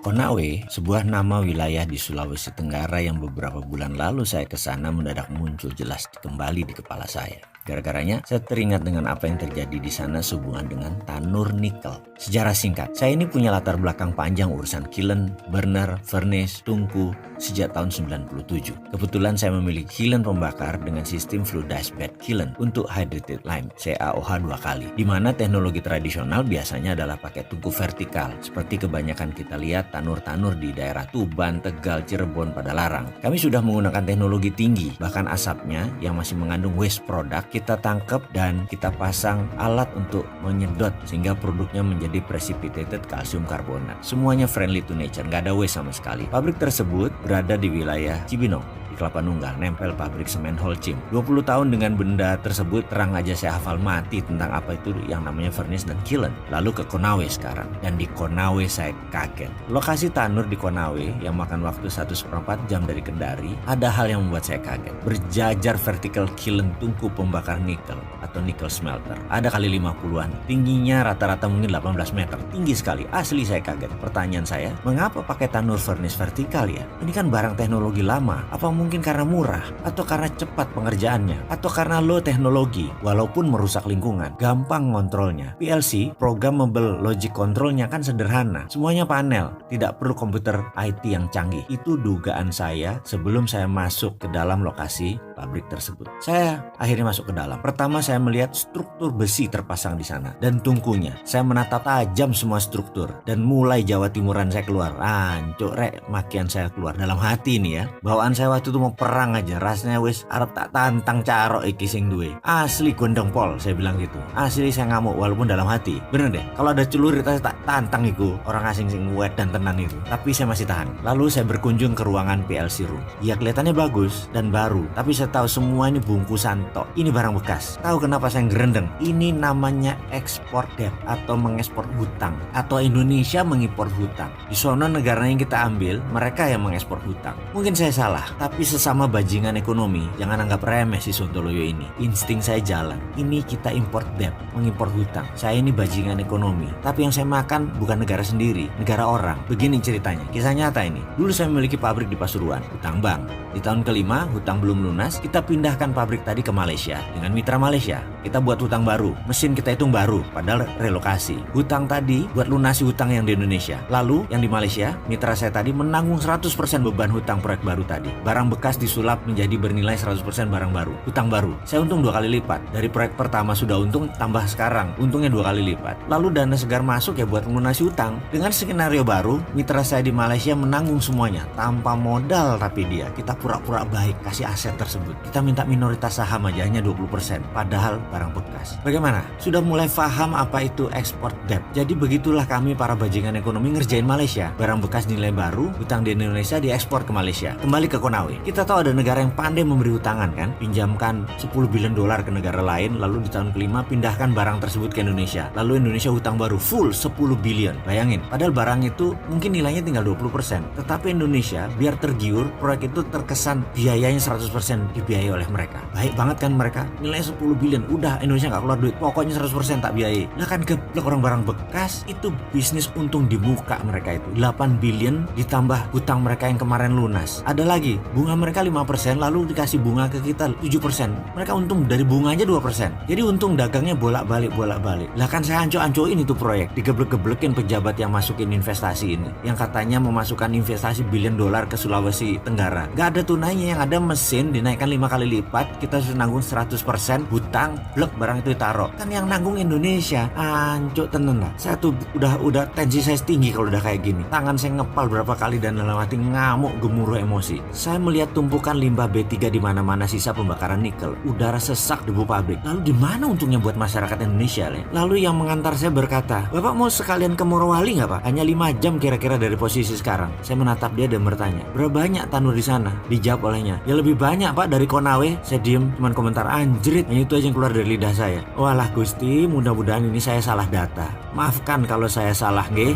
Konawe, sebuah nama wilayah di Sulawesi Tenggara yang beberapa bulan lalu saya ke sana mendadak muncul jelas kembali di kepala saya. Gara-garanya, saya teringat dengan apa yang terjadi di sana sehubungan dengan tanur nikel. Sejarah singkat, saya ini punya latar belakang panjang urusan kiln, burner, furnace, tungku sejak tahun 97. Kebetulan saya memiliki kiln pembakar dengan sistem fluidized bed kiln untuk hydrated lime, CaOH 2 kali. Di mana teknologi tradisional biasanya adalah pakai tungku vertikal, seperti kebanyakan kita lihat tanur-tanur di daerah Tuban, Tegal, Cirebon, Padalarang. Kami sudah menggunakan teknologi tinggi, bahkan asapnya yang masih mengandung waste product kita tangkap dan kita pasang alat untuk menyedot sehingga produknya menjadi precipitated calcium carbonate. Semuanya friendly to nature, nggak ada waste sama sekali. Pabrik tersebut berada di wilayah Cibinong di Kelapa Nunggal, nempel pabrik semen Holcim. 20 tahun dengan benda tersebut, terang aja saya hafal mati tentang apa itu yang namanya furnace dan kiln. Lalu ke Konawe sekarang, dan di Konawe saya kaget. Lokasi tanur di Konawe yang makan waktu 1/4 jam dari Kendari, ada hal yang membuat saya kaget. Berjajar vertical kiln tungku pembakar nikel atau nickel smelter. Ada kali 50-an. Tingginya rata-rata mungkin 18 meter. Tinggi sekali. Asli saya kaget. Pertanyaan saya, mengapa pakai tanur furnace vertikal ya? Ini kan barang teknologi lama. Apa mungkin karena murah? Atau karena cepat pengerjaannya? Atau karena low teknologi? Walaupun merusak lingkungan, gampang ngontrolnya. PLC, Programmable Logic Controlnya kan sederhana. Semuanya panel. Tidak perlu komputer IT yang canggih. Itu dugaan saya sebelum saya masuk ke dalam lokasi pabrik tersebut. Saya akhirnya masuk ke dalam. Pertama saya melihat struktur besi terpasang di sana dan tungkunya. Saya menatap tajam semua struktur dan mulai Jawa Timuran saya keluar. Ancuk rek, makian saya keluar dalam hati nih ya. Bawaan saya waktu itu mau perang aja. Rasanya wis arep tak tantang carok iki sing duwe. Asli gondong pol saya bilang gitu. Asli saya ngamuk walaupun dalam hati. Bener deh. Kalau ada celurit saya tak tantang iku orang asing sing wet dan tenan itu. Tapi saya masih tahan. Lalu saya berkunjung ke ruangan PLC room. Ya kelihatannya bagus dan baru. Tapi saya tahu semua ini bungkusan tok. Ini barang bekas. Tahu kenapa saya gerendeng? Ini namanya ekspor debt atau mengekspor hutang. Atau Indonesia mengimpor hutang. Di sono negara yang kita ambil, mereka yang mengekspor hutang. Mungkin saya salah, tapi sesama bajingan ekonomi, jangan anggap remeh si Sontoloyo ini. Insting saya jalan. Ini kita import debt, mengimpor hutang. Saya ini bajingan ekonomi. Tapi yang saya makan bukan negara sendiri, negara orang. Begini ceritanya, kisah nyata ini. Dulu saya memiliki pabrik di Pasuruan, hutang bank. Di tahun kelima, hutang belum lunas, kita pindahkan pabrik tadi ke Malaysia dengan mitra Malaysia. Kita buat hutang baru, mesin kita hitung baru, padahal relokasi. Hutang tadi buat lunasi hutang yang di Indonesia. Lalu yang di Malaysia, mitra saya tadi menanggung 100% beban hutang proyek baru tadi. Barang bekas disulap menjadi bernilai 100% barang baru, hutang baru. Saya untung 2 kali lipat. Dari proyek pertama sudah untung, tambah sekarang untungnya 2 kali lipat. Lalu dana segar masuk ya buat melunasi hutang. Dengan skenario baru, mitra saya di Malaysia menanggung semuanya tanpa modal, tapi dia kita pura-pura baik kasih aset tersebut. Kita minta minoritas saham aja hanya 20%, padahal barang bekas. Bagaimana? Sudah mulai paham apa itu export debt. Jadi begitulah kami para bajingan ekonomi ngerjain Malaysia. Barang bekas nilai baru, hutang di Indonesia diekspor ke Malaysia. Kembali ke Konawe. Kita tahu ada negara yang pandai memberi hutangan kan? Pinjamkan 10 billion dolar ke negara lain, lalu di tahun kelima pindahkan barang tersebut ke Indonesia. Lalu Indonesia hutang baru full 10 billion. Bayangin, padahal barang itu mungkin nilainya tinggal 20%. Tetapi Indonesia biar tergiur, proyek itu terkesan biayanya 100% dibiayai oleh mereka. Baik banget kan mereka, nilainya 10 billion, udah Indonesia nggak keluar duit, pokoknya 100% tak biayai. Nah kan geblek orang barang bekas, itu bisnis untung di muka mereka itu. 8 billion ditambah hutang mereka yang kemarin lunas. Ada lagi, bunga mereka 5%, lalu dikasih bunga ke kita 7%. Mereka untung dari bunganya 2%. Jadi untung dagangnya bolak-balik. Lah kan saya anco-ancoin itu proyek, digeblek-geblekin pejabat yang masukin investasi ini. Yang katanya memasukkan investasi billion dolar ke Sulawesi Tenggara. Gak ada tunainya, yang ada mesin dinaikkan 5 kali lipat, kita sudah nanggung 100% hutang, blek barang itu ditaruh. Kan yang nanggung Indonesia. Ancuk tenan lah. Saya tuh udah tensi saya tinggi kalau udah kayak gini. Tangan saya ngepal berapa kali dan dalam hati ngamuk gemuruh emosi. Saya melihat tumpukan limbah B3 di mana-mana sisa pembakaran nikel. Udara sesak debu pabrik. Lalu di mana untungnya buat masyarakat Indonesia? Lalu yang mengantar saya berkata, "Bapak mau sekalian ke Morowali nggak Pak? Hanya 5 jam kira-kira dari posisi sekarang." Saya menatap dia dan bertanya, "Berapa banyak tanur di sana?" Dijawab olehnya, "Ya lebih banyak Pak dari Konawe." Saya diem, cuman komentar anjrit. Yang itu aja yang keluar dari lidah saya. Walah Gusti, mudah-mudahan ini saya salah data. Maafkan kalau saya salah, nggih.